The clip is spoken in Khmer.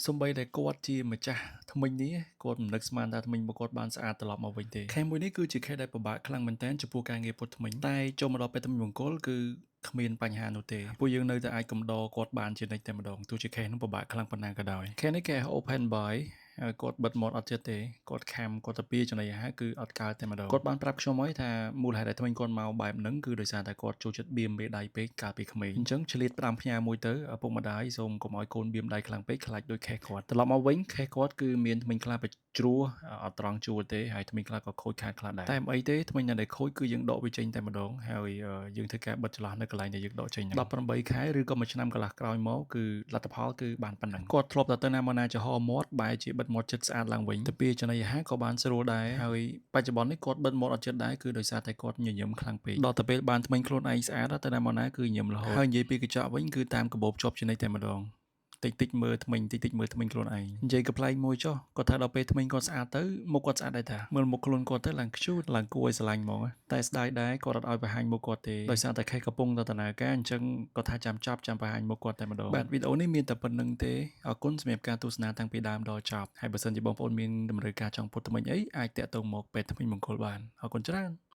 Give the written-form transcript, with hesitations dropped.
សំបីតែគាត់ជាម្ចាស់ថ្មិញនេះគាត់មិននឹកស្មានថាថ្មិញរបស់គាត់បានស្អាតត្រឡប់មកវិញទេខេសមួយនេះគឺជាខេសដែលពិបាកខ្លាំងមែនទែនចំពោះការងារពុតថ្មិញតែចូលមកដល់ពេលថ្មិញបង្គោលគឺគ្មានបញ្ហានោះទេពួកយើងនៅតែអាចកំដរគាត់បានជានិច្ចតែម្ដងទោះជាខេសនោះពិបាកខ្លាំងប៉ុណ្ណាក៏ដោយខេសនេះគេ open buy ហើយគាត់បិទមាត់អត់ចិត្តទេគាត់ខាំគាត់ទៅពីចំណីអាហារគឺអត់កើតតែម្ដងគាត់បានប្រាប់ខ្ញុំហើយថាមូលហេតុដែលថ្មិញគាត់មកបែបហ្នឹងគឺដោយសារតែគាត់ចូលចិត្តបៀមមេដៃពេកកាលពីក្មេងអញ្ចឹងឆ្លៀតផ្ដាំផ្ញើមួយទៅឪពុកម្ដាយសូមកុំឲ្យកូនបៀមដៃខ្លាំងពេកខ្លាចដូចខេសគាត់ត្រឡប់មកវិញខេសគាត់គឺមានថ្មិញខ្លះបជ្រោះអត់ត្រង់ជួរទេហើយថ្មិញខ្លះក៏ខូចខាតខ្លះដែរតែមិនអីទេថ្មិញណាដែលខូចគឺយើងដកវាចេញតែម្ដងហើយយើងធ្វើការបិទចន្លោះនៅកន្លែងដែលយើងដកចេញហ្នឹង18ខែឬក៏មួយឆ្នាំកន្លះក្រោយមកគឺលទ្ធផលគឺបានប៉ុណ្ណឹងគាត់ធ្លាប់តែទៅណាមកណាចំហមាត់បែរជាបិទមាត់ចិត្តស្អាតឡើងវិញទៅពីចំណីអាហារក៏បានស្រួលដែរហើយបច្ចុប្បន្ននេះគាត់បិទមាត់អត់ចិត្តដែរគឺដោយសារតែគាត់ញញឹមខ្លាំងពេកដល់ទៅពេលបានថ្មិញខ្លួនឯងស្អាតទៅណាមកណាគឺញញឹមរហូតហើយនិយាយពីកញ្ចក់វិញគឺតាមកាបូបជាប់ជានិច្ចតែម្ដងតិចមើលថ្មិញតិចមើលថ្មិញខ្លួនឯងនិយាយកំ pl ែងមួយចុះគាត់ថាដល់ពេលថ្មិញគាត់ស្អាតទៅមុខគាត់ស្អាតដែរតាមើលមុខខ្លួនគាត់ទៅឡើងខ្ជូតឡើងគួរឲ្យស្រឡាញ់ហ្មងតែស្ដាយដែរគាត់អត់ឲ្យបង្ហាញមុខគាត់ទេដោយសារតែខេសកំពុងដំណើរការអញ្ចឹងគាត់ថាចាំបង្ហាញមុខគាត់តែម្ដងបាទវីដេអូនេះមានតែប៉ុណ្្នឹងទេអរគុណសម្រាប់ការទស្សនាតាំងពីដើមដល់ចប់ហើយបើសិនជាបងប្អូនមានតម្រូវការចង់ពុតថ្មិញអីអាចតាក់ទងមកពេទ្យថ្មិញមង្គលបានអរគុណច្រើន